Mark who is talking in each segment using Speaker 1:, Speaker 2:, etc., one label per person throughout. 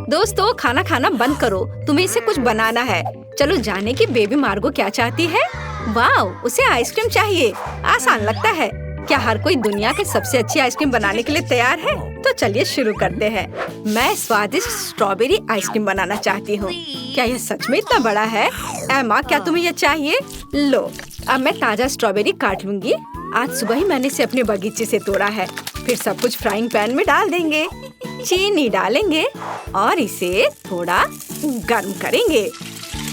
Speaker 1: दोस्तों खाना खाना बंद करो, तुम्हें इसे कुछ बनाना है। चलो जाने की बेबी मार्गो क्या चाहती है। वाह, उसे आइसक्रीम चाहिए। आसान लगता है। क्या हर कोई दुनिया के सबसे अच्छी आइसक्रीम बनाने के लिए तैयार है? तो चलिए शुरू करते हैं। मैं स्वादिष्ट स्ट्रॉबेरी आइसक्रीम बनाना चाहती हूँ। क्या यह सच में इतना बड़ा है? एमा, क्या तुम्हें यह चाहिए? लो, अब मैं ताजा स्ट्रॉबेरी काट लूंगी। आज सुबह ही मैंने इसे अपने बगीचे से तोड़ा है। फिर सब कुछ फ्राइंग पैन में डाल देंगे, चीनी डालेंगे और इसे थोड़ा गर्म करेंगे।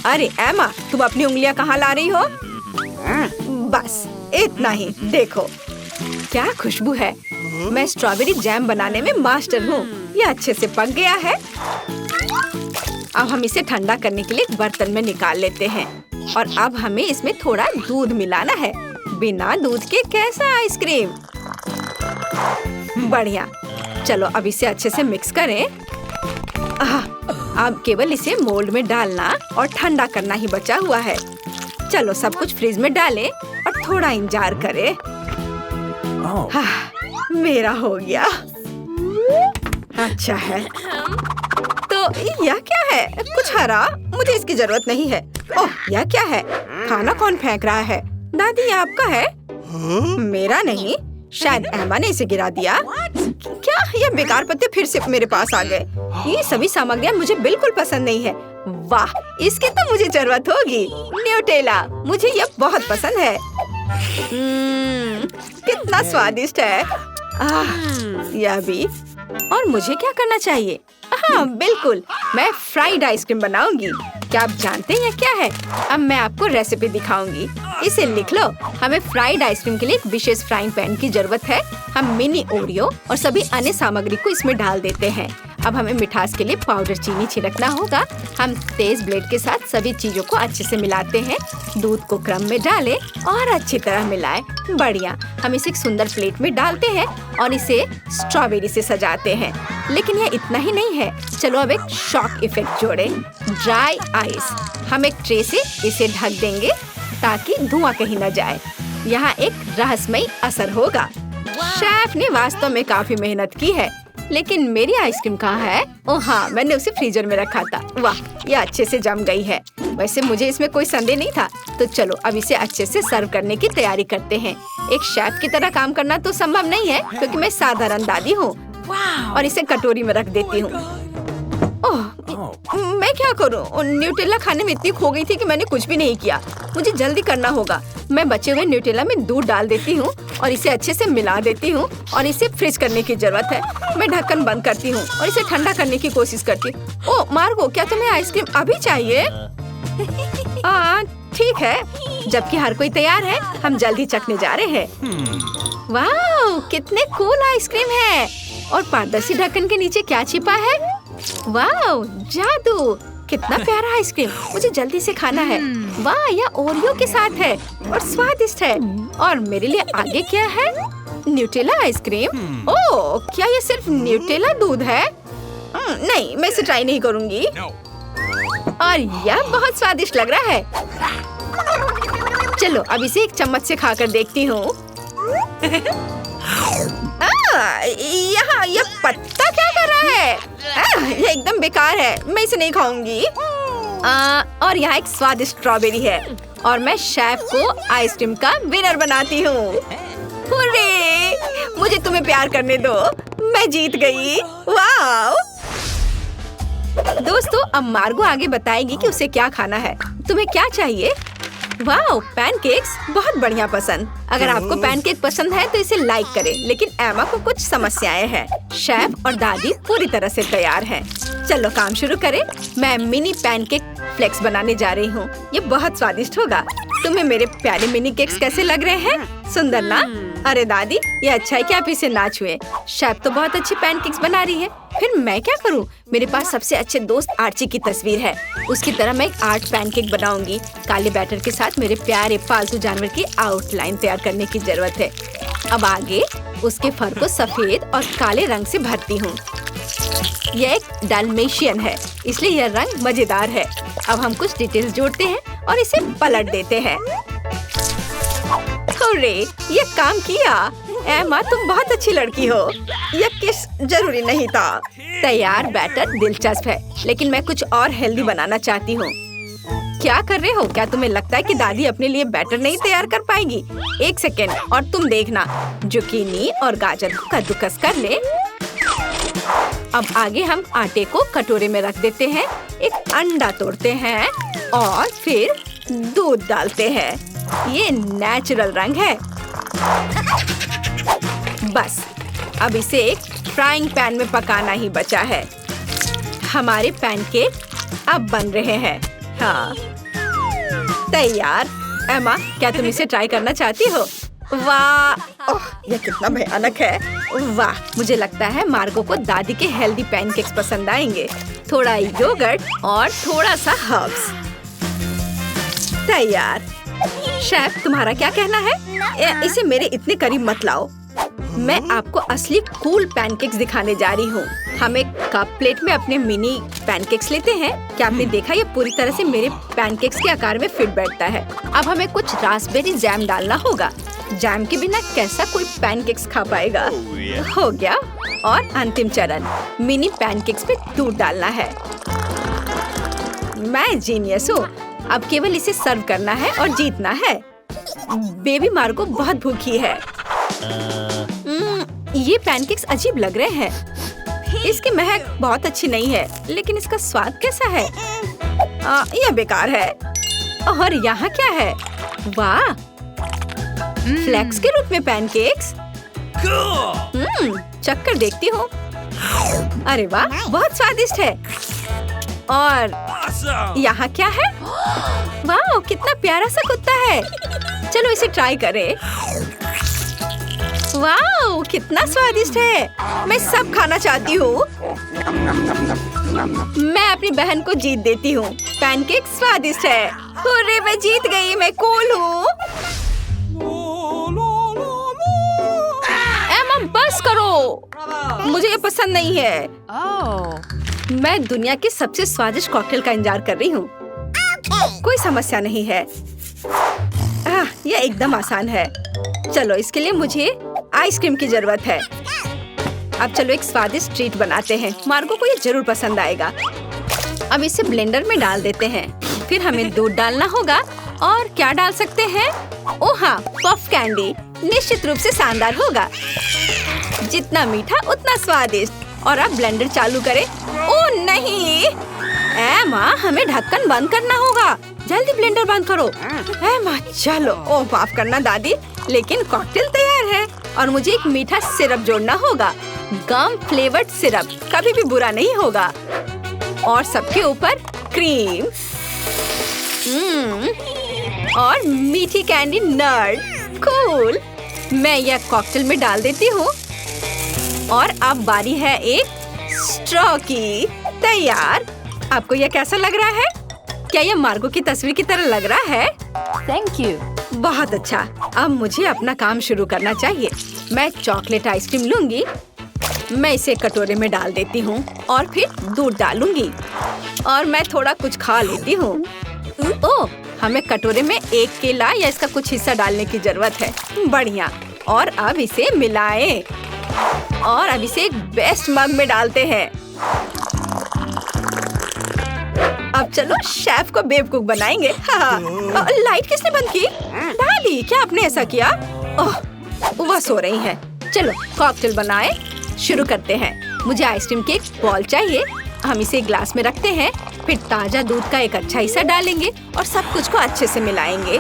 Speaker 1: अरे एमा, तुम अपनी उंगलियां कहाँ ला रही हो? बस इतना ही। देखो क्या खुशबू है। मैं स्ट्रॉबेरी जैम बनाने में मास्टर हूँ। यह अच्छे से पक गया है। अब हम इसे ठंडा करने के लिए एक बर्तन में निकाल लेते हैं और अब हमें इसमें थोड़ा दूध मिलाना है। बिना दूध के कैसा आइसक्रीम? बढ़िया। चलो अब इसे अच्छे से मिक्स करें। अब केवल इसे मोल्ड में डालना और ठंडा करना ही बचा हुआ है। चलो सब कुछ फ्रिज में डालें और थोड़ा इंतजार करें। मेरा हो गया। अच्छा है। तो यह क्या है? कुछ हरा? मुझे इसकी जरूरत नहीं है। ओह, यह क्या है? खाना कौन फेंक रहा है? दादी, ये आपका है? मेरा नहीं। शायद एमा ने इसे गिरा दिया। क्या ये बेकार पत्ते फिर से मेरे पास आ गए? ये सभी सामग्रियाँ मुझे बिल्कुल पसंद नहीं है। वाह, इसकी तो मुझे जरूरत होगी। न्यूटेला, मुझे यह बहुत पसंद है। कितना स्वादिष्ट है। यह भी। और मुझे क्या करना चाहिए? हाँ बिल्कुल, मैं फ्राइड आइसक्रीम बनाऊंगी। क्या आप जानते हैं क्या है? अब मैं आपको रेसिपी दिखाऊंगी। इसे लिख लो। हमें फ्राइड आइसक्रीम के लिए एक विशेष फ्राइंग पैन की जरूरत है। हम मिनी ओरियो और सभी अन्य सामग्री को इसमें डाल देते हैं। अब हमें मिठास के लिए पाउडर चीनी छिड़कना होगा। हम तेज ब्लेड के साथ सभी चीजों को अच्छे से मिलाते हैं। दूध को क्रम में डालें और अच्छी तरह मिलाएं। बढ़िया। हम इसे एक सुंदर प्लेट में डालते हैं और इसे स्ट्रॉबेरी से सजाते हैं। लेकिन यह इतना ही नहीं है। चलो अब एक शॉक इफेक्ट जोड़ें। Dry ice. हम एक ट्रे से इसे ढक देंगे ताकि धुआं कहीं न जाए। यहाँ एक रहस्यमयी असर होगा। शेफ ने वास्तव में काफी मेहनत की है। लेकिन मेरी आइसक्रीम कहाँ है? ओह हाँ, मैंने उसे फ्रीजर में रखा था। वाह, यह अच्छे से जम गई है। वैसे मुझे इसमें कोई संदेह नहीं था। तो चलो अब इसे अच्छे से सर्व करने की तैयारी करते हैं। एक शेफ की तरह काम करना तो संभव नहीं है क्योंकि मैं साधारण दादी हूँ। और इसे कटोरी में रख देती हूँ। ओह, मैं क्या करूँ? न्यूटेला खाने में इतनी खो गई थी कि मैंने कुछ भी नहीं किया। मुझे जल्दी करना होगा। मैं बचे हुए न्यूटेला में दूध डाल देती हूँ और इसे अच्छे से मिला देती हूँ और इसे फ्रीज करने की जरूरत है। मैं ढक्कन बंद करती हूँ और इसे ठंडा करने की कोशिश करती हूँ। ओह मार्गो, क्या तुम्हें आइसक्रीम अभी चाहिए? ठीक है। जबकि हर कोई तैयार है, हम जल्दी चखने जा रहे हैं। वाह, कितने कूल आइसक्रीम है। और पारदर्शी ढक्कन के नीचे क्या छिपा है? वाह, जादू। कितना प्यारा आइसक्रीम। मुझे जल्दी से खाना है। वाह, यह ओरियो के साथ है और स्वादिष्ट है। और मेरे लिए आगे क्या है? Nutella ice cream. ओह, क्या ये सिर्फ न्यूटेला दूध है? नहीं, मैं इसे ट्राई नहीं करूंगी। और यह बहुत स्वादिष्ट लग रहा है। चलो अब इसे एक चम्मच से खाकर देखती हूँ। यहाँ यह पत्ता क्या कर रहा है? यह एकदम बेकार है। मैं इसे नहीं खाऊंगी। और यहाँ एक स्वादिष्ट स्ट्रॉबेरी है और मैं शेफ को आइसक्रीम का विनर बनाती हूँ। हुर्रे! मुझे तुम्हें प्यार करने दो। मैं जीत गई। वाह! दोस्तों, अब मार्गो आगे बताएगी कि उसे क्या खाना है। तुम्हें क्या चाहिए? वाह, पैनकेक्स। बहुत बढ़िया पसंद। अगर आपको पैनकेक पसंद है तो इसे लाइक करें। लेकिन एमा को कुछ समस्याएं हैं। शेफ और दादी पूरी तरह से तैयार हैं। चलो काम शुरू करें। मैं मिनी पैनकेक फ्लेक्स बनाने जा रही हूँ। ये बहुत स्वादिष्ट होगा। तुम्हें मेरे प्यारे मिनी केक्स कैसे लग रहे हैं? सुंदर ना? अरे दादी, ये अच्छा है कि आप इसे ना छुए। शेफ तो बहुत अच्छी पैनकेक्स बना रही है। फिर मैं क्या करूं? मेरे पास सबसे अच्छे दोस्त आर्ची की तस्वीर है। उसकी तरह मैं एक आर्ट पैनकेक बनाऊंगी। काले बैटर के साथ मेरे प्यारे पालतू जानवर की आउटलाइन तैयार करने की जरूरत है। अब आगे उसके फर को सफेद और काले रंग से भरती हूँ। यह एक डाल्मेशियन है, इसलिए यह रंग मजेदार है। अब हम कुछ डिटेल्स जोड़ते हैं और इसे पलट देते हैं। हुर्रे, ये काम किया। एमा, तुम बहुत अच्छी लड़की हो। यह किस जरूरी नहीं था। तैयार बैटर दिलचस्प है, लेकिन मैं कुछ और हेल्दी बनाना चाहती हूँ। क्या कर रहे हो? क्या तुम्हें लगता है कि दादी अपने लिए बैटर नहीं तैयार कर पाएगी? एक सेकेंड और तुम देखना। जुकीनी और गाजर को कद्दूकस कर ले। अब आगे हम आटे को कटोरे में रख देते हैं, एक अंडा तोड़ते हैं और फिर दूध डालते हैं। ये नेचुरल रंग है। बस अब इसे एक फ्राइंग पैन में पकाना ही बचा है। हमारे पैनकेक अब बन रहे हैं। हाँ, तैयार। एमा, क्या तुम इसे ट्राई करना चाहती हो? वाह, ओह, यह कितना भयानक है। वाह, मुझे लगता है मार्गो को दादी के हेल्दी पैनकेक्स पसंद आएंगे। थोड़ा योगर्ट और थोड़ा सा हर्ब्स। तैयार। शेफ, तुम्हारा क्या कहना है? इसे मेरे इतने करीब मत लाओ। मैं आपको असली कूल पैनकेक्स दिखाने जा रही हूँ। हम एक कप प्लेट में अपने मिनी पैनकेक्स लेते हैं। क्या आपने देखा? ये पूरी तरह से मेरे पैनकेक्स के आकार में फिट बैठता है। अब हमें कुछ रास्पबेरी जैम डालना होगा। जैम के बिना कैसा कोई पैनकेक्स खा पाएगा? हो गया। और अंतिम चरण, मिनी पैनकेक्स में दूध डालना है। मैं जीनियस हूँ। अब केवल इसे सर्व करना है और जीतना है। बेबी मार्गो बहुत भूखी है। ये पैनकेक्स अजीब लग रहे हैं। इसकी महक बहुत अच्छी नहीं है, लेकिन इसका स्वाद कैसा है? यह बेकार है। और यहाँ क्या है? वाह, फ्लेक्स के रूप में पैनकेक्स। चक्कर देखती हूँ। अरे वाह, बहुत स्वादिष्ट है। और यहाँ क्या है? वाह, कितना प्यारा सा कुत्ता है। चलो इसे ट्राई करें। वाह, कितना स्वादिष्ट है। मैं सब खाना चाहती हूँ। मैं अपनी बहन को जीत देती हूँ। पैनकेक स्वादिष्ट है। हुर्रे, मैं जीत गई। मैं कूल हूँ। एमा, बस करो। मुझे ये पसंद नहीं है। मैं दुनिया की सबसे स्वादिष्ट कॉकटेल का इंतजार कर रही हूँ। कोई समस्या नहीं है। यह एकदम आसान है। चलो, इसके लिए मुझे आइसक्रीम की जरूरत है। अब चलो एक स्वादिष्ट ट्रीट बनाते हैं। मार्गो को ये जरूर पसंद आएगा। अब इसे ब्लेंडर में डाल देते हैं। फिर हमें दूध डालना होगा। और क्या डाल सकते हैं? ओह हाँ, पफ कैंडी। निश्चित रूप से शानदार होगा। जितना मीठा उतना स्वादिष्ट। और अब ब्लेंडर चालू करें। ओह नहीं, एमा, हमें ढक्कन बंद करना होगा। जल्दी ब्लेंडर बंद करो। एमा, चलो। ओह, माफ करना दादी, लेकिन कॉकटेल तैयार है। और मुझे एक मीठा सिरप जोड़ना होगा। गम फ्लेवर्ड सिरप कभी भी बुरा नहीं होगा। और सबके ऊपर क्रीम और मीठी कैंडी नट। कूल। मैं यह कॉकटेल में डाल देती हूँ। और अब बारी है एक स्ट्रॉ की। तैयार। आपको यह कैसा लग रहा है? क्या यह मार्गो की तस्वीर की तरह लग रहा है?
Speaker 2: Thank you.
Speaker 1: बहुत अच्छा। अब मुझे अपना काम शुरू करना चाहिए। मैं चॉकलेट आइसक्रीम लूंगी। मैं इसे कटोरे में डाल देती हूँ और फिर दूध डालूंगी। और मैं थोड़ा कुछ खा लेती हूँ। ओह, हमें कटोरे में एक केला या इसका कुछ हिस्सा डालने की जरूरत है। बढ़िया। और अब इसे मिलाएं। और अब इसे एक बेस्ट मग में डालते हैं। अब चलो शेफ को बेवकूफ बनाएंगे। हाँ। लाइट किसने बंद की? दादी, क्या आपने ऐसा किया? ओह, वह सो रही है। चलो कॉकटेल बनाए। शुरू करते हैं। मुझे आइसक्रीम की एक बॉल चाहिए। हम इसे ग्लास में रखते हैं। फिर ताजा दूध का एक अच्छा हिस्सा डालेंगे और सब कुछ को अच्छे से मिलाएंगे।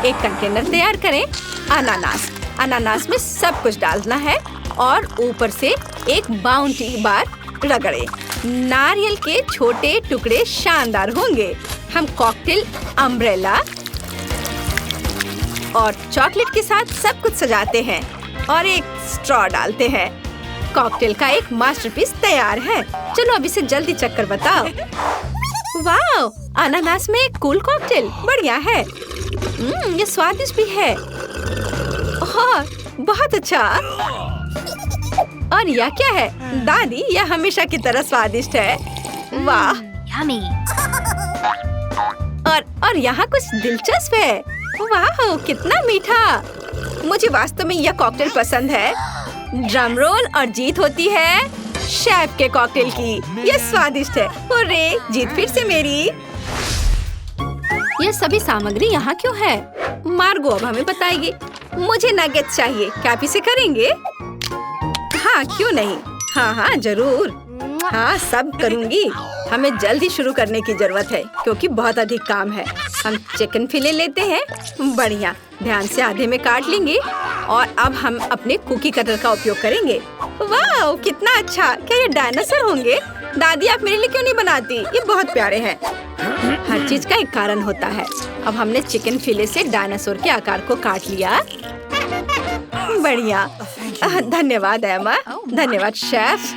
Speaker 1: एक कंटेनर तैयार करें। अनानास। अनानास में सब कुछ डालना है और ऊपर से एक बाउंटी बार रगड़े। नारियल के छोटे टुकड़े शानदार होंगे। हम कॉकटेल अम्ब्रेला और चॉकलेट के साथ सब कुछ सजाते हैं और एक स्ट्रॉ डालते हैं। कॉकटेल का एक मास्टरपीस तैयार है। चलो अब इसे जल्दी चक्कर बताओ। वाह, अनानास में एक कूल कॉकटेल। बढ़िया है। ये स्वादिष्ट भी है। हाँ, बहुत अच्छा। और यह क्या है? दादी, यह हमेशा की तरह स्वादिष्ट है। वाह।
Speaker 2: यम्मी।
Speaker 1: और यहाँ कुछ दिलचस्प है। वाह, कितना मीठा। मुझे वास्तव में यह कॉकटेल पसंद है। ड्रम रोल और जीत होती है शेफ के कॉकटेल की। यह स्वादिष्ट है। हुर्रे, जीत फिर से मेरी। यह सभी सामग्री यहाँ क्यों है? मार्गो अब हमें बताएगी। मुझे नगेट्स चाहिए। क्या आप इसे करेंगे? हाँ, क्यों नहीं। हाँ, जरूर। हाँ, सब करूँगी। हमें जल्दी शुरू करने की जरूरत है क्योंकि बहुत अधिक काम है। हम चिकन फिले लेते हैं। बढ़िया, ध्यान से आधे में काट लेंगे और अब हम अपने कुकी कटर का उपयोग करेंगे। वाह, कितना अच्छा। क्या ये डायनासोर होंगे? दादी, आप मेरे लिए क्यों नहीं बनाती? ये बहुत प्यारे हैं। हर चीज का एक कारण होता है। अब हमने चिकन फिले से डायनासोर के आकार को काट लिया। बढ़िया, धन्यवाद एमा। धन्यवाद शेफ।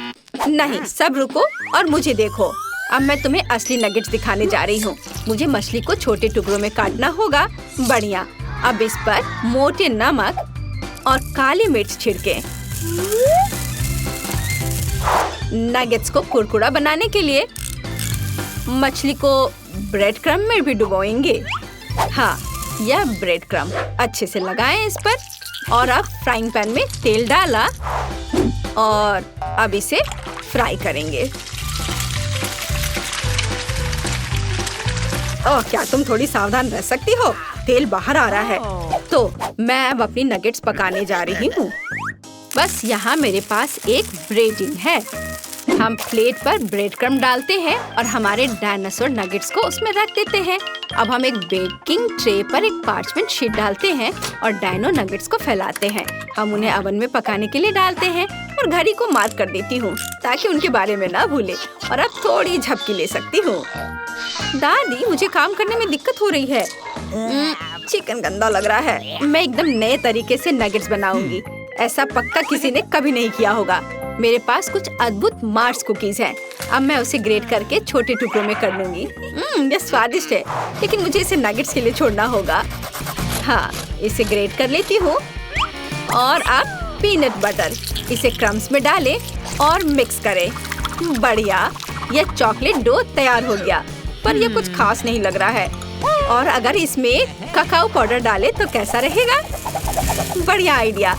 Speaker 1: नहीं, सब रुको और मुझे देखो। अब मैं तुम्हें असली नगेट्स दिखाने जा रही हूँ। मुझे मछली को छोटे टुकड़ों में काटना होगा। बढ़िया, अब इस पर मोटे नमक और काली मिर्च छिड़के। नगेट्स को कुरकुरा बनाने के लिए मछली को ब्रेड क्रम में भी डुबोएंगे। हाँ, यह ब्रेड क्रम अच्छे से लगाएं इस पर और अब फ्राइंग पैन में तेल डाला और अब इसे फ्राई करेंगे। ओह, क्या तुम थोड़ी सावधान रह सकती हो? तेल बाहर आ रहा है। तो मैं अब अपनी नगेट्स पकाने जा रही हूँ। बस यहाँ मेरे पास एक ब्रेडिंग है। हम प्लेट पर ब्रेड क्रम्ब डालते हैं और हमारे डायनासोर नगेट्स को उसमें रख देते हैं। अब हम एक बेकिंग ट्रे पर एक पार्चमेंट शीट डालते हैं और डायनो नगेट्स को फैलाते हैं। हम उन्हें ओवन में पकाने के लिए डालते हैं और घड़ी को मार्क कर देती हूँ ताकि उनके बारे में ना भूले। और अब थोड़ी झपकी ले सकती हूँ। दादी, मुझे काम करने में दिक्कत हो रही है। चिकन गंदा लग रहा है। मैं एकदम नए तरीके से नगेट्स बनाऊंगी। ऐसा पक्का किसी ने कभी नहीं किया होगा। मेरे पास कुछ अद्भुत मार्स कुकीज हैं। अब मैं उसे ग्रेट करके छोटे टुकड़ों में कर लूंगी। यह स्वादिष्ट है, लेकिन मुझे इसे नगेट्स के लिए छोड़ना होगा। हाँ, इसे ग्रेट कर लेती हूँ और अब पीनट बटर। इसे क्रम्स में डालें और मिक्स करें। बढ़िया, यह चॉकलेट डो तैयार हो गया, पर यह कुछ खास नहीं लग रहा है। और अगर इसमें ककाओ पाउडर डालें तो कैसा रहेगा? बढ़िया आइडिया।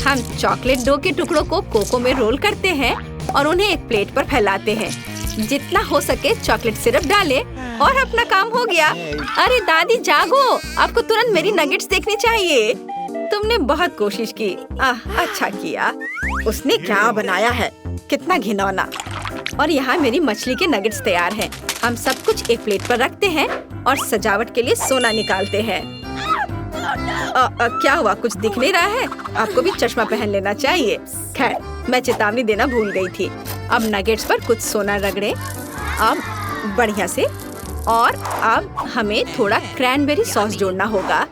Speaker 1: हम चॉकलेट डो के टुकड़ों को कोको में रोल करते हैं और उन्हें एक प्लेट पर फैलाते हैं। जितना हो सके चॉकलेट सिरप डालें और अपना काम हो गया। अरे दादी, जागो, आपको तुरंत मेरी नगेट्स देखनी चाहिए। तुमने बहुत कोशिश की। अच्छा किया। उसने क्या बनाया है? कितना घिनौना। और यहाँ मेरी मछली के नगेट्स तैयार हैं। हम सब कुछ एक प्लेट पर रखते हैं और सजावट के लिए सोना निकालते हैं। क्या हुआ? कुछ दिख नहीं रहा है? आपको भी चश्मा पहन लेना चाहिए। खैर, मैं चेतावनी देना भूल गई थी। अब नगेट्स पर कुछ सोना रगड़े। अब बढ़िया से। और अब हमें थोड़ा क्रैनबेरी सॉस जोड़ना होगा।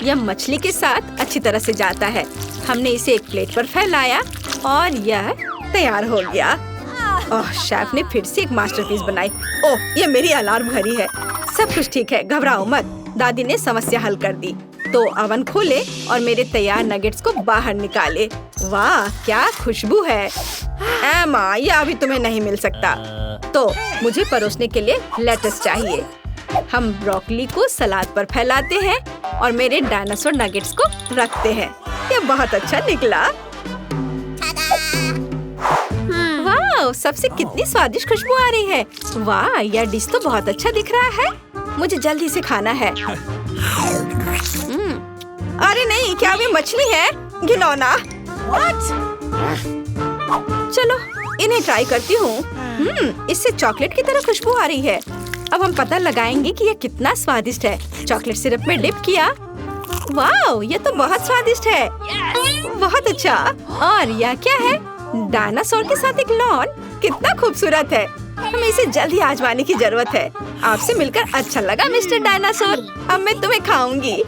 Speaker 1: यह मछली के साथ अच्छी तरह से जाता है। हमने इसे एक प्लेट पर फैलाया और यह तैयार हो गया। ओह, शेफ ने फिर से एक मास्टरपीस बनाई। ओह, ये मेरी अलार्म घड़ी है। सब कुछ ठीक है, घबराओ मत। दादी ने समस्या हल कर दी। तो ओवन खोले और मेरे तैयार नगेट्स को बाहर निकाले। वाह, क्या खुशबू है। एमा, ये अभी तुम्हें नहीं मिल सकता। तो मुझे परोसने के लिए लेटस चाहिए। हम ब्रोकली को सलाद पर फैलाते हैं और मेरे डायनासोर नगेट्स को रखते हैं। ये बहुत अच्छा निकला। वाह, सबसे कितनी स्वादिष्ट खुशबू आ रही है। वाह, यह डिश तो बहुत अच्छा दिख रहा है। मुझे जल्दी से खाना है। अरे नहीं, क्या वे मछली है? घिनौना। चलो, इन्हें ट्राई करती हूँ। इससे चॉकलेट की तरह खुशबू आ रही है। अब हम पता लगाएंगे कि यह कितना स्वादिष्ट है। चॉकलेट सिरप में डिप किया। वाह, यह तो बहुत स्वादिष्ट है। बहुत अच्छा। और यह क्या है? डायनासोर के साथ एक लॉन। कितना खूबसूरत है। हमें इसे जल्दी आजमाने की जरूरत है। आपसे मिलकर अच्छा लगा मिस्टर डायनासोर। अब मैं तुम्हें खाऊंगी।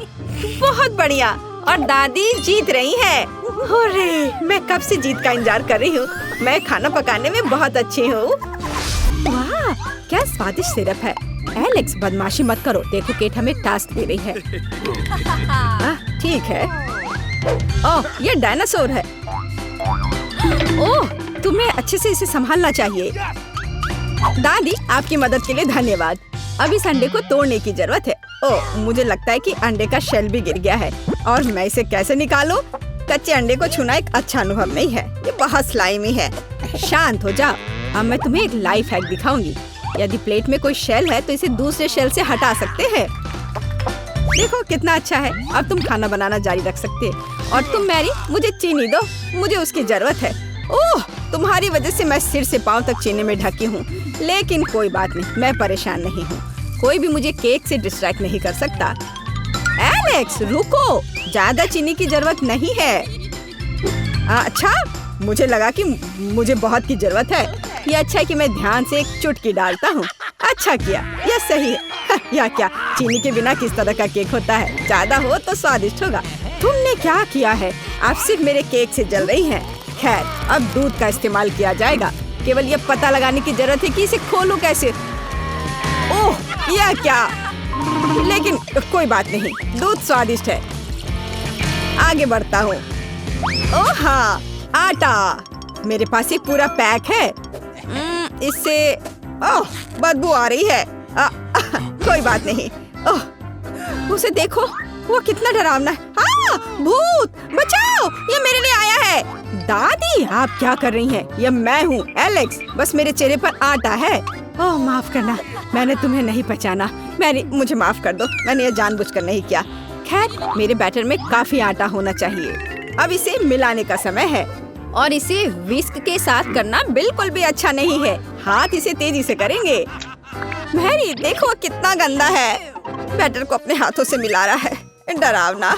Speaker 1: बहुत बढ़िया। और दादी जीत रही है। अरे, मैं कब से जीत का इंतजार कर रही हूँ। मैं खाना पकाने में बहुत अच्छी हूँ। वाह, क्या स्वादिष्ट सिरप है। एलेक्स, बदमाशी मत करो। देखो, केट हमें टास्क दे रही है। ठीक है। ओह, ये डायनासोर है। ओह, तुम्हें अच्छे से इसे संभालना चाहिए। दादी, आपकी मदद के लिए धन्यवाद। अब इस अंडे को तोड़ने की जरूरत है। ओह, मुझे लगता है कि अंडे का शेल भी गिर गया है और मैं इसे कैसे निकालूं? कच्चे अंडे को छूना एक अच्छा अनुभव नहीं है, ये बहुत स्लाइमी है। शांत हो जाओ। अब मैं तुम्हें एक लाइफ हैक दिखाऊंगी। यदि प्लेट में कोई शेल है तो इसे दूसरे शेल से हटा सकते हैं। देखो कितना अच्छा है। अब तुम खाना बनाना जारी रख सकते। और तुम मैरी, मुझे चीनी दो, मुझे उसकी जरूरत है। ओह, तुम्हारी वजह से मैं सिर से पांव तक चीनी में ढकी हूँ, लेकिन कोई बात नहीं, मैं परेशान नहीं हूँ। कोई भी मुझे केक से डिस्ट्रैक्ट नहीं कर सकता। एलेक्स रुको, ज्यादा चीनी की जरूरत नहीं है। अच्छा, मुझे लगा कि मुझे बहुत की जरूरत है। ये अच्छा है कि मैं ध्यान से एक चुटकी डालता हूँ। अच्छा किया, यह सही है। या क्या, चीनी के बिना किस तरह का केक होता है? ज्यादा हो तो स्वादिष्ट होगा। तुमने क्या किया है? आप सिर्फ मेरे केक से जल रही हैं। खैर, अब दूध का इस्तेमाल किया जाएगा। केवल ये पता लगाने की जरूरत है कि इसे खोलूं कैसे। ओह, यह क्या? लेकिन कोई बात नहीं, दूध स्वादिष्ट है। आगे बढ़ता हूँ। ओह हाँ, आटा। मेरे पास एक पूरा पैक है। इससे ओह, बदबू आ रही है। कोई बात नहीं। ओह, उसे देखो, वो कितना डरावना है। हाँ, भूत, बचाओ, ये मेरे लिए आया है। दादी, आप क्या कर रही हैं? ये मैं हूँ, एलेक्स। बस मेरे चेहरे पर आटा है। ओह, माफ करना, मैंने तुम्हें नहीं पहचाना। मुझे माफ कर दो, मैंने ये जानबूझकर नहीं किया। खैर, मेरे बैटर में काफी आटा होना चाहिए। अब इसे मिलाने का समय है। और इसे विस्क के साथ करना बिल्कुल भी अच्छा नहीं है। हाथ इसे तेजी से करेंगे। मैरी, देखो कितना गंदा है। बैटर को अपने हाथों से मिला रहा है। डरावना।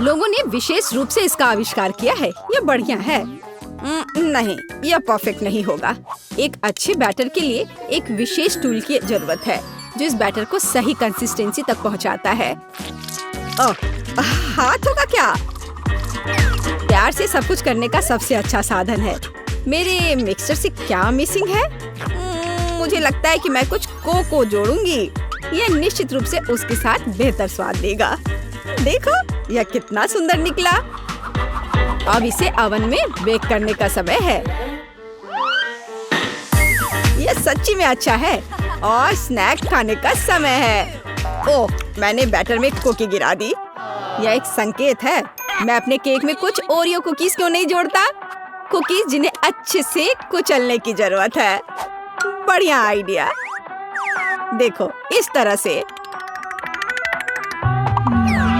Speaker 1: लोगों ने विशेष रूप से इसका आविष्कार किया है। ये बढ़िया है। नहीं, यह परफेक्ट नहीं होगा। एक अच्छे बैटर के लिए एक विशेष टूल की जरूरत है, जो इस बैटर को सही कंसिस्टेंसी तक पहुंचाता है। ओह, हाथों का क्या? प्यार से सब कुछ करने का सबसे अच्छा साधन है। मेरे मिक्सचर से क्या मिसिंग है? मुझे लगता है कि मैं कुछ कोको जोड़ूंगी। यह निश्चित रूप से उसके साथ बेहतर स्वाद देगा। देखो, यह कितना सुंदर निकला। अब इसे ओवन में बेक करने का समय है। यह सच्ची में अच्छा है। और स्नैक खाने का समय है। ओह, मैंने बैटर में कुकी गिरा दी। यह एक संकेत है। मैं अपने केक में कुछ ओरियो कुकीज क्यों नहीं जोड़ता? कुकीज जिन्हें अच्छे से कुचलने की जरूरत है। बढ़िया आइडिया। देखो, इस तरह से।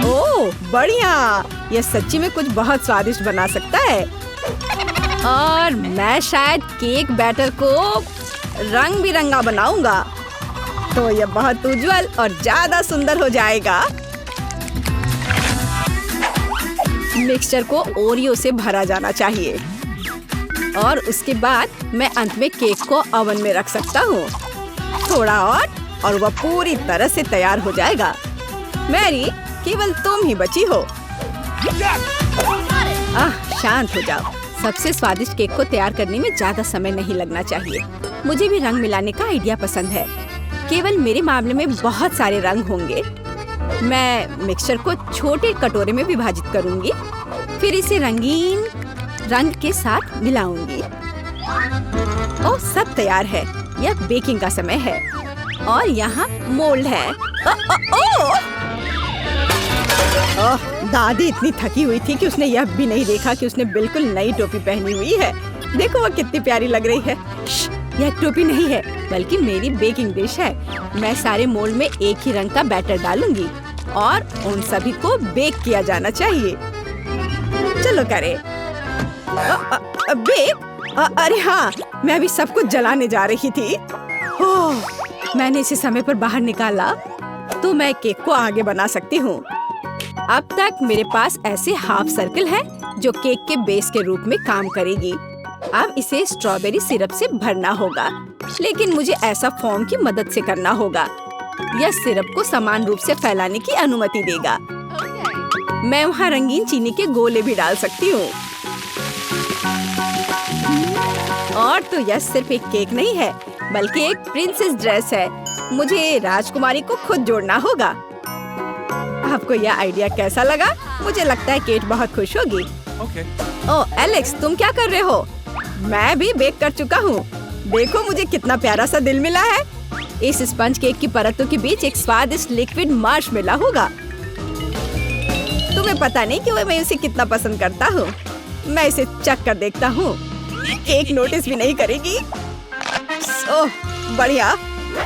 Speaker 1: ओह, बढ़िया। यह सच्ची में कुछ बहुत स्वादिष्ट बना सकता है। और मैं शायद केक बैटर को रंग बिरंगा बनाऊंगा, तो यह बहुत उज्जवल और ज्यादा सुंदर हो जाएगा। मिक्सचर को ओरियो से भरा जाना चाहिए। और उसके बाद मैं अंत में केक को ओवन में रख सकता हूँ। थोड़ा और वह पूरी तरह से तैयार हो जाएगा। मैरी, केवल तुम ही बची हो। शांत हो जाओ। सबसे स्वादिष्ट केक को तैयार करने में ज्यादा समय नहीं लगना चाहिए। मुझे भी रंग मिलाने का आइडिया पसंद है। केवल मेरे मामले में बहुत सारे रंग होंगे। मैं मिक्सचर को छोटे कटोरे में विभाजित करूंगी, फिर इसे रंगीन रंग के साथ मिलाऊंगी। ओह, सब तैयार है। यह बेकिंग का समय है। और यहाँ मोल्ड है। ओह, दादी इतनी थकी हुई थी कि उसने यह भी नहीं देखा कि उसने बिल्कुल नई टोपी पहनी हुई है। देखो, वह कितनी प्यारी लग रही है। यह टोपी नहीं है, बल्कि मेरी बेकिंग डिश है। मैं सारे मोल्ड में एक ही रंग का बैटर डालूंगी और उन सभी को बेक किया जाना चाहिए। चलो करें। बेक? अरे हाँ, मैं अभी सब कुछ जलाने जा रही थी। ओह, मैंने इसे समय पर बाहर निकाला, तो मैं केक को आगे बना सकती हूँ। अब तक मेरे पास ऐसे हाफ सर्कल है जो केक के बेस के रूप में काम करेगी। अब इसे स्ट्रॉबेरी सिरप से भरना होगा, लेकिन मुझे ऐसा फोम की मदद से करना होगा। यह सिरप को समान रूप से फैलाने की अनुमति देगा। मैं वहाँ रंगीन चीनी के गोले भी डाल सकती हूँ। और तो यह सिर्फ एक केक नहीं है, बल्कि एक प्रिंसेस ड्रेस है। मुझे राजकुमारी को खुद जोड़ना होगा। आपको यह आइडिया कैसा लगा? मुझे लगता है केट बहुत खुश होगी। ओह, एलेक्स, तुम क्या कर रहे हो? मैं भी बेक कर चुका हूँ। देखो, मुझे कितना प्यारा सा दिल मिला है। इस स्पंज केक की परतों के बीच एक स्वादिष्ट लिक्विड मार्शमेलो होगा। तुम्हें पता नहीं कि मैं इसे कितना पसंद करता हूँ। मैं इसे चख कर देखता हूँ। एक नोटिस भी नहीं करेगी। ओह, बढ़िया,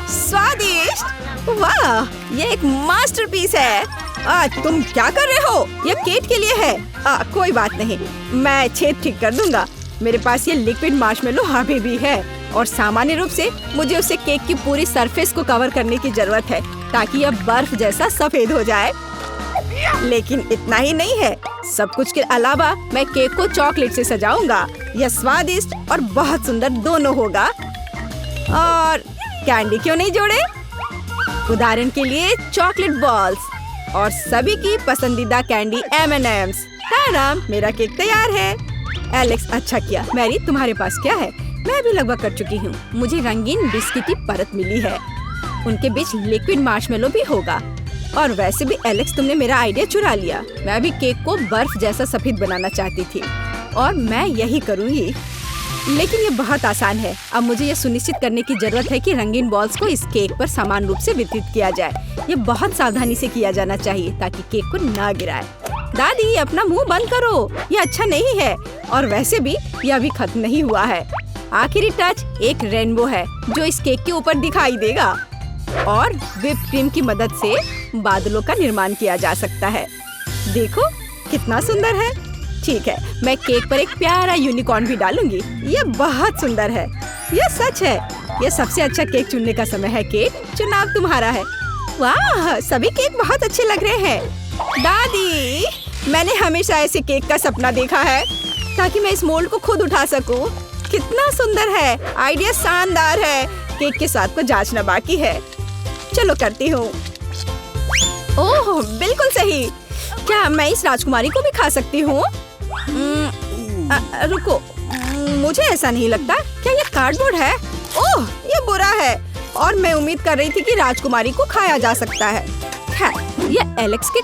Speaker 1: स्वादिष्ट। वाह, ये एक मास्टरपीस है। तुम क्या कर रहे हो? ये केक के लिए है। कोई बात नहीं, मैं छेद ठीक कर दूंगा। मेरे पास ये लिक्विड मार्शमेलो अभी भी है और सामान्य रूप से मुझे उसे केक की पूरी सरफेस को कवर करने की जरूरत है ताकि यह बर्फ जैसा सफेद हो जाए। लेकिन इतना ही नहीं है, सब कुछ के अलावा मैं केक को चॉकलेट से सजाऊंगा। यह स्वादिष्ट और बहुत सुंदर दोनों होगा। और कैंडी क्यों नहीं जोड़े? उदाहरण के लिए चॉकलेट बॉल्स और सभी की पसंदीदा कैंडी M&M's। ताराम, मेरा केक तैयार है। एलेक्स, अच्छा किया। मैरी, तुम्हारे पास क्या है? मैं भी लगभग कर चुकी हूँ। मुझे रंगीन बिस्किट की परत मिली है। उनके बीच लिक्विड मार्शमेलो भी होगा। और वैसे भी एलेक्स, तुमने मेरा आइडिया चुरा लिया। मैं भी केक को बर्फ जैसा सफेद बनाना चाहती थी और मैं यही करूँगी। लेकिन ये बहुत आसान है। अब मुझे ये सुनिश्चित करने की जरूरत है कि रंगीन बॉल्स को इस केक पर समान रूप से वितरित किया जाए। ये बहुत सावधानी से किया जाना चाहिए ताकि केक को ना गिराए। दादी, अपना मुंह बंद करो, ये अच्छा नहीं है। और वैसे भी ये अभी खत्म नहीं हुआ है। आखिरी टच एक रेनबो है जो इस केक के ऊपर दिखाई देगा और व्हिप क्रीम की मदद से बादलों का निर्माण किया जा सकता है। देखो कितना सुंदर है। ठीक है, मैं केक पर एक प्यारा यूनिकॉर्न भी डालूंगी। ये बहुत सुंदर है। ये सच है। ये सबसे अच्छा केक चुनने का समय है। केक, चुनाव तुम्हारा है। वाह, सभी केक बहुत अच्छे लग रहे हैं। दादी, मैंने हमेशा ऐसे केक का सपना देखा है ताकि मैं इस मोल्ड को खुद उठा सकूं। कितना सुंदर है। आइडिया शानदार है। केक के साथ को जांचना बाकी है। चलो करती हूँ। ओह, बिल्कुल सही। क्या मैं इस राजकुमारी को भी खा सकती हूँ? रुको, मुझे ऐसा नहीं लगता। क्या ये कार्डबोर्ड है? ओह, ये बुरा है और मैं उम्मीद कर रही थी कि राजकुमारी को खाया जा सकता है। ये एलेक्स के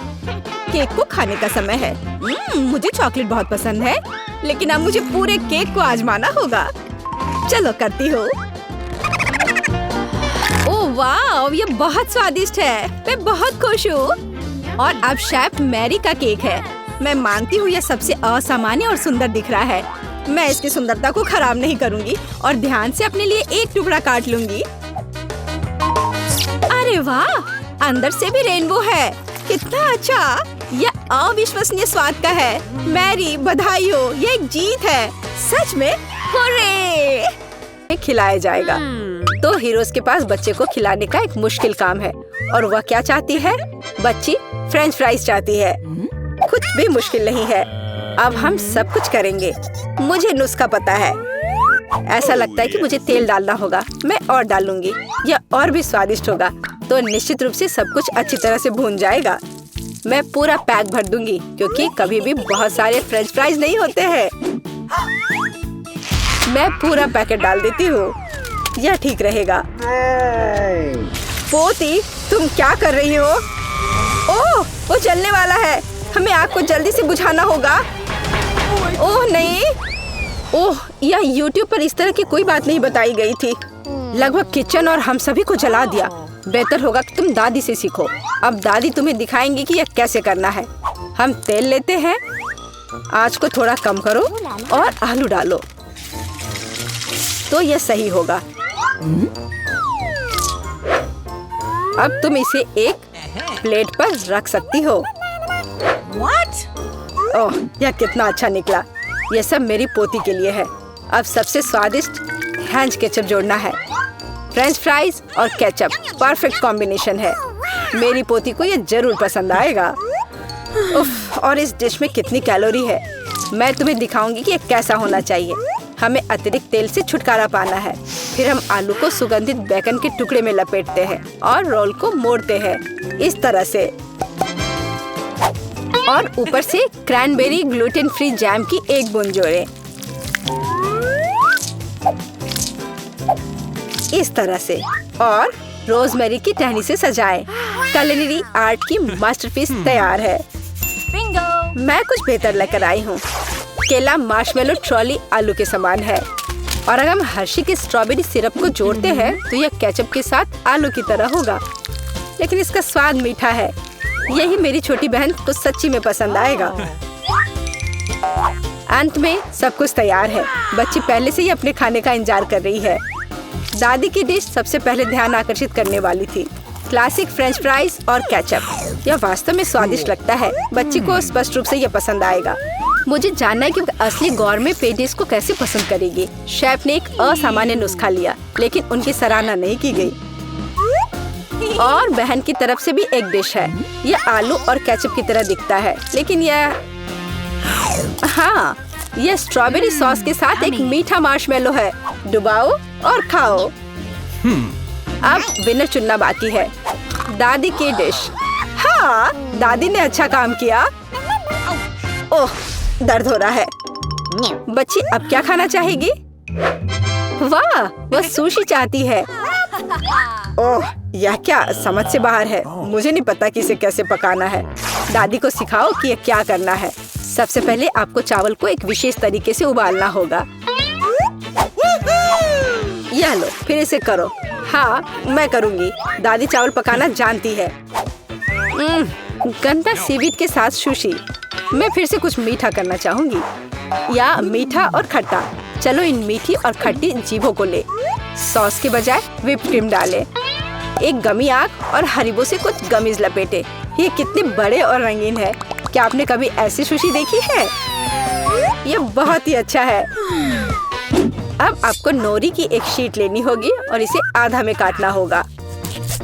Speaker 1: केक को खाने का समय है। मुझे चॉकलेट बहुत पसंद है, लेकिन अब मुझे पूरे केक को आजमाना होगा। चलो करती हूँ। ओह वाह, ये बहुत स्वादिष्ट है। मैं बहुत खुश हूँ। और अब शेफ मैरी का केक है। मैं मानती हूँ यह सबसे असामान्य और सुंदर दिख रहा है। मैं इसकी सुंदरता को खराब नहीं करूँगी और ध्यान से अपने लिए एक टुकड़ा काट लूँगी। अरे वाह, अंदर से भी रेनबो है। कितना अच्छा। यह अविश्वसनीय स्वाद का है। मैरी, बधाई हो, ये एक जीत है। सच में, हुर्रे! खिलाया जाएगा। तो हीरोज के पास बच्चे को खिलाने का एक मुश्किल काम है और वह क्या चाहती है? बच्ची फ्रेंच फ्राइज चाहती है। कुछ भी मुश्किल नहीं है। अब हम सब कुछ करेंगे। मुझे नुस्खा पता है। ऐसा लगता है कि मुझे तेल डालना होगा। मैं और डालूंगी। यह और भी स्वादिष्ट होगा। तो निश्चित रूप से सब कुछ अच्छी तरह से भून जाएगा। मैं पूरा पैक भर दूंगी क्योंकि कभी भी बहुत सारे फ्रेंच फ्राइज नहीं होते हैं। मैं पूरा पैकेट डाल देती हूँ। यह ठीक रहेगा। पोती, तुम क्या कर रही हो? ओह, वो जलने वाला है। हमें आग को जल्दी से बुझाना होगा। ओह नहीं। ओह, यह YouTube पर इस तरह की कोई बात नहीं बताई गई थी। लगभग किचन और हम सभी को जला दिया। बेहतर होगा कि तुम दादी से सीखो। अब दादी तुम्हें दिखाएंगी कि यह कैसे करना है। हम तेल लेते हैं। आंच को थोड़ा कम करो और आलू डालो तो यह सही होगा। अब तुम इसे एक प्लेट पर रख सकती हो। ओह, यह कितना अच्छा निकला। यह सब मेरी पोती के लिए है। अब सबसे स्वादिष्ट हैंच केचप जोड़ना है। फ्रेंच फ्राइज और केचप परफेक्ट कॉम्बिनेशन है। मेरी पोती को यह जरूर पसंद आएगा। उफ, और इस डिश में कितनी कैलोरी है। मैं तुम्हें दिखाऊंगी कि यह कैसा होना चाहिए। हमें अतिरिक्त तेल से छुटकारा पाना है। फिर हम आलू को सुगंधित बेकन के टुकड़े में लपेटते हैं और रोल को मोड़ते हैं इस तरह से। और ऊपर से क्रैनबेरी ग्लूटेन फ्री जैम की एक बूंद जोड़ें। इस तरह से और रोजमेरी की टहनी से सजाएं। culinary आर्ट की मास्टरपीस तैयार है। मैं कुछ बेहतर लेकर आई हूँ। केला मार्शमेलो ट्रॉली आलू के समान है और अगर हम हर्शी के स्ट्रॉबेरी सिरप को जोड़ते हैं तो यह केचप के साथ आलू की तरह होगा, लेकिन इसका स्वाद मीठा है। यही मेरी छोटी बहन को सच्ची में पसंद आएगा। अंत में सब कुछ तैयार है। बच्ची पहले से ही अपने खाने का इंतजार कर रही है। दादी की डिश सबसे पहले ध्यान आकर्षित करने वाली थी। क्लासिक फ्रेंच फ्राइज और केचप। यह वास्तव में स्वादिष्ट लगता है। बच्ची को स्पष्ट रूप से यह पसंद आएगा। मुझे जानना है कि असली गौरमे पे डिश को कैसे पसंद करेगी। शेफ ने एक असामान्य नुस्खा लिया, लेकिन उनकी सराहना नहीं की गई। और बहन की तरफ से भी एक डिश है। यह आलू और केचप की तरह दिखता है, लेकिन हाँ, यह स्ट्रॉबेरी सॉस के साथ एक मीठा मार्शमेलो है। डुबाओ और खाओ। अब विनर चुनना बाकी है। दादी की डिश। हाँ, दादी ने अच्छा काम किया। ओह, दर्द हो रहा है। बच्ची अब क्या खाना चाहेगी? वाह, वह सुशी चाहती है। ओह, यह क्या समझ से बाहर है। मुझे नहीं पता कि इसे कैसे पकाना है। दादी को सिखाओ कि यह क्या करना है। सबसे पहले आपको चावल को एक विशेष तरीके से उबालना होगा। यह लो, फिर इसे करो। हाँ, मैं करूँगी। दादी चावल पकाना जानती है। गंदा सीवीड के साथ सुशी। मैं फिर से कुछ मीठा करना चाहूँगी, या मीठा और खट्टा। चलो इन मीठी और खट्टी जीभों को ले। सॉस के बजाय व्हिप्ड क्रीम डालें। एक गमी आग और हरीबो से कुछ गमीज लपेटे। ये कितने बड़े और रंगीन है। क्या आपने कभी ऐसी सुशी देखी है? ये बहुत ही अच्छा है। अब आपको नोरी की एक शीट लेनी होगी और इसे आधा में काटना होगा।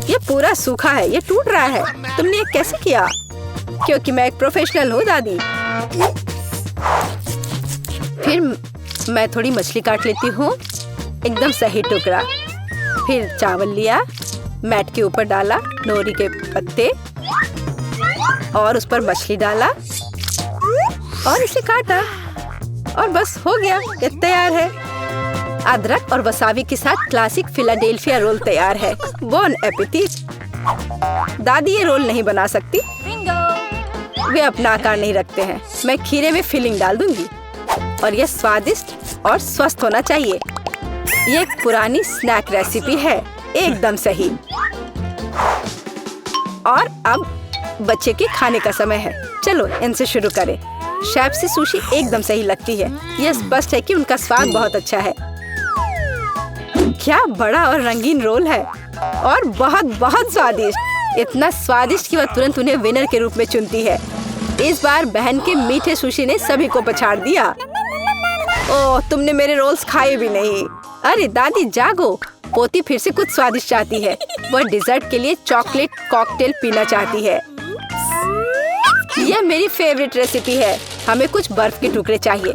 Speaker 1: ये पूरा सूखा है, ये टूट रहा है। तुमने ये कैसे किया? क्योंकि मैं एक प्रोफेशनल हूँ दादी। फिर मैं थोड़ी मछली काट लेती हूँ, एकदम सही टुकड़ा। फिर चावल लिया, मैट के ऊपर डाला, नोरी के पत्ते और उस पर मछली डाला और इसे काटा और बस हो गया, ये तैयार है। अदरक और वसाबी के साथ क्लासिक फिलाडेल्फिया रोल तैयार है। Bone appétit. दादी ये रोल नहीं बना सकती, वे अपना आकार नहीं रखते हैं। मैं खीरे में फिलिंग डाल दूंगी और यह स्वादिष्ट और स्वस्थ होना चाहिए। ये एक पुरानी स्नैक रेसिपी है, एकदम सही। और अब बच्चे के खाने का समय है। चलो इनसे शुरू करें। शेफ से सुशी एकदम सही लगती है। यह स्पष्ट है कि उनका स्वाद बहुत अच्छा है। क्या बड़ा और रंगीन रोल है और बहुत बहुत स्वादिष्ट। इतना स्वादिष्ट कि वह तुरंत उन्हें विनर के रूप में चुनती है। इस बार बहन के मीठे सुशी ने सभी को पछाड़ दिया। ओह, तुमने मेरे रोल्स खाए भी नहीं। अरे दादी जागो, पोती फिर से कुछ स्वादिष्ट चाहती है। वह डिजर्ट के लिए चॉकलेट कॉकटेल पीना चाहती है। यह मेरी फेवरेट रेसिपी है। हमें कुछ बर्फ के टुकड़े चाहिए।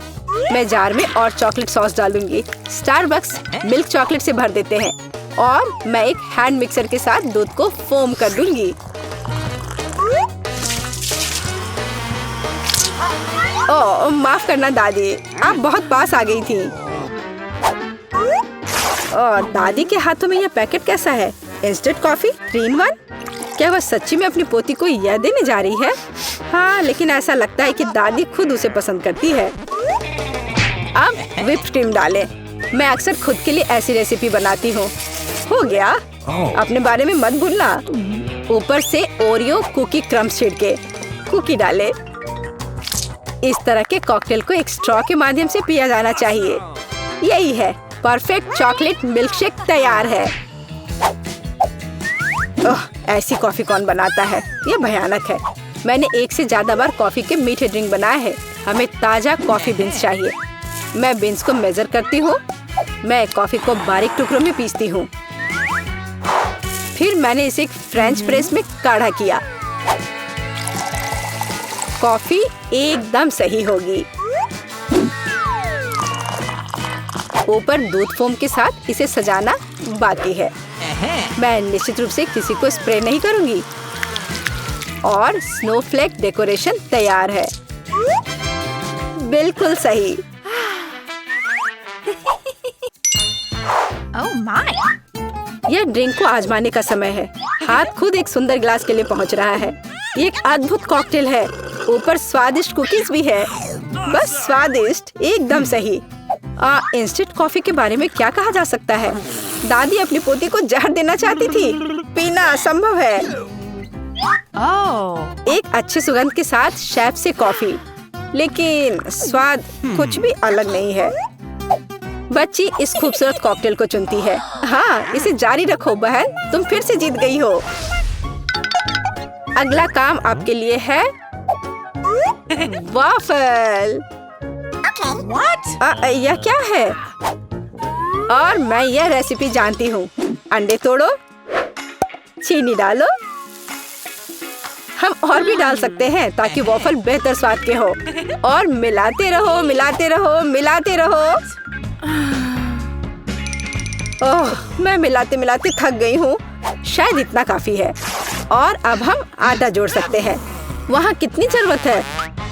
Speaker 1: मैं जार में और चॉकलेट सॉस डालूंगी। स्टारबक्स मिल्क चॉकलेट से भर देते हैं और मैं एक हैंड मिक्सर के साथ दूध को फोम कर दूंगी। ओह, माफ करना दादी, आप बहुत पास आ गई थी। और दादी के हाथों में यह पैकेट कैसा है? Instant coffee 3 in 1। क्या वह सच्ची में अपनी पोती को यह देने जा रही है? हाँ, लेकिन ऐसा लगता है कि दादी खुद उसे पसंद करती है। अब व्हिप्ड क्रीम डालें। मैं अक्सर खुद के लिए ऐसी रेसिपी बनाती हूँ। हो गया, अपने बारे में मत भूलना। ऊपर से ओरियो कुकी क्रम्स छिड़के। कुकी डालें। इस तरह के कॉकटेल को एक स्ट्रॉ के माध्यम से पिया जाना चाहिए। यही है, परफेक्ट चॉकलेट मिल्कशेक तैयार है। ओह, ऐसी कॉफी कौन बनाता है? यह भयानक है। मैंने 1 से ज्यादा बार कॉफी के मीठे ड्रिंक बनाए हैं। हमें ताजा कॉफी बीन्स चाहिए। मैं बीन्स को मेजर करती हूँ। मैं कॉफी को बारीक टुकड़ों में पीसती हूँ। फिर मैंने इसे एक फ्रेंच प्रेस में काढ़ा किया। कॉफी एकदम सही होगी। ऊपर दूध फोम के साथ इसे सजाना बाकी है। मैं निश्चित रूप से किसी को स्प्रे नहीं करूंगी। और स्नोफ्लेक डेकोरेशन तैयार है। बिल्कुल सही।
Speaker 2: Oh my!
Speaker 1: यह ड्रिंक को आजमाने का समय है। हाथ खुद एक सुंदर ग्लास के लिए पहुंच रहा है। ये एक अद्भुत कॉकटेल है। ऊपर स्वादिष्ट कुकीज भी है। बस स्वादिष्ट, एकदम सही। इंस्टेंट कॉफी के बारे में क्या कहा जा सकता है? दादी अपनी पोती को जहर देना चाहती थी। पीना असंभव है। एक अच्छे सुगंध के साथ शेफ से कॉफी, लेकिन स्वाद कुछ भी अलग नहीं है। बच्ची इस खूबसूरत कॉकटेल को चुनती है। हाँ, इसे जारी रखो बहन, तुम फिर से जीत गई हो। अगला काम आपके लिए है वॉफल। यह क्या है? और मैं यह रेसिपी जानती हूँ। अंडे तोड़ो, चीनी डालो, हम और भी डाल सकते हैं ताकि वॉफल बेहतर स्वाद के हो। और मिलाते रहो, मिलाते रहो, मिलाते रहो। ओह, मैं मिलाते मिलाते थक गई हूँ। शायद इतना काफी है। और अब हम आटा जोड़ सकते हैं। वहाँ कितनी जरूरत है?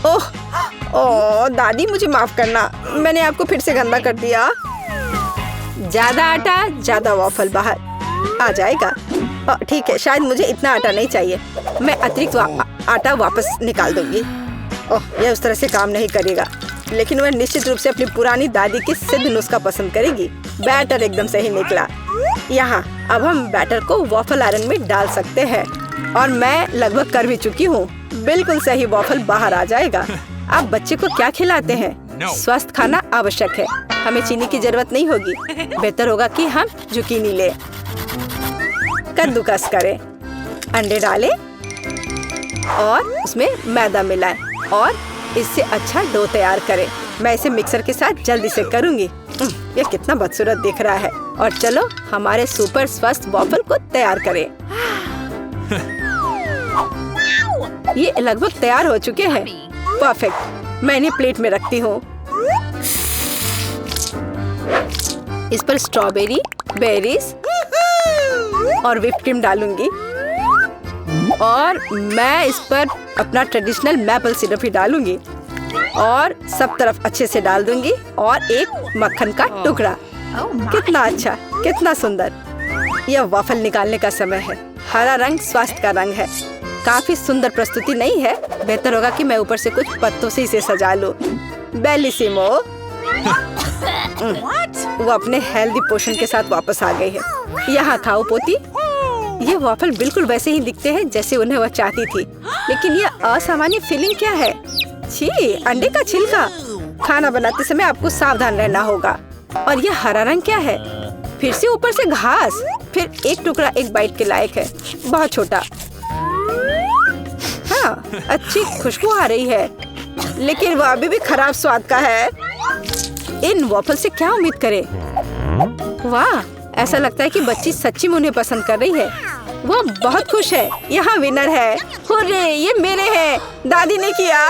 Speaker 1: ओह ओह दादी, मुझे माफ करना, मैंने आपको फिर से गंदा कर दिया। ज्यादा आटा, ज्यादा वॉफल बाहर आ जाएगा। ठीक है, शायद मुझे इतना आटा नहीं चाहिए। मैं अतिरिक्त आटा वापस निकाल दूंगी। ओह, यह उस तरह से काम नहीं करेगा, लेकिन वह निश्चित रूप से अपनी पुरानी दादी की सिद्ध नुस्खा पसंद करेगी। बैटर एकदम सही निकला। यहाँ अब हम बैटर को वॉफल आयरन में डाल सकते हैं। और मैं लगभग कर भी चुकी हूँ। बिल्कुल सही वॉफल बाहर आ जाएगा। आप बच्चे को क्या खिलाते हैं? स्वस्थ खाना आवश्यक है। हमें चीनी की जरूरत नहीं होगी। बेहतर होगा कि हम जुकीनी ले। कद्दूकस करें, अंडे डालें और उसमें मैदा मिलाएं और इससे अच्छा डो तैयार करें। मैं इसे मिक्सर के साथ जल्दी से करूंगी। यह कितना बदसूरत दिख रहा है। और चलो हमारे सुपर स्वस्थ वॉफल को तैयार करें। ये लगभग तैयार हो चुके हैं। परफेक्ट। मैं इन्हें प्लेट में रखती हूँ। इस पर स्ट्रॉबेरी, बेरीज और व्हिप क्रीम डालूंगी। और मैं इस पर अपना ट्रेडिशनल मैपल सिरप भी डालूंगी और सब तरफ अच्छे से डाल दूंगी। और एक मक्खन का टुकड़ा। कितना अच्छा, कितना सुंदर। यह वॉफल निकालने का समय है। हरा रंग स्वास्थ्य का रंग है। काफी सुंदर प्रस्तुति नहीं है? बेहतर होगा कि मैं ऊपर से कुछ पत्तों से इसे सजा लूं। बेलिसिमो। वो अपने हेल्दी पोषण के साथ वापस आ गई है। यहाँ खाओ पोती। ये वॉफल बिल्कुल वैसे ही दिखते हैं जैसे उन्हें वह चाहती थी, लेकिन यह असामान्य फीलिंग क्या है? छी, अंडे का छिलका। खाना बनाते समय आपको सावधान रहना होगा। और यह हरा रंग क्या है? फिर से ऊपर से घास। फिर एक टुकड़ा एक बाइट के लायक है, बहुत छोटा। हाँ, अच्छी खुशबू आ रही है, लेकिन वह अभी भी खराब स्वाद का है। इन वॉफल से क्या उम्मीद करें? वाह, ऐसा लगता है कि बच्ची सच्ची में उन्हें पसंद कर रही है। वो बहुत खुश है। यहाँ विनर है। हुर्रे, ये मेरे हैं। दादी ने किया।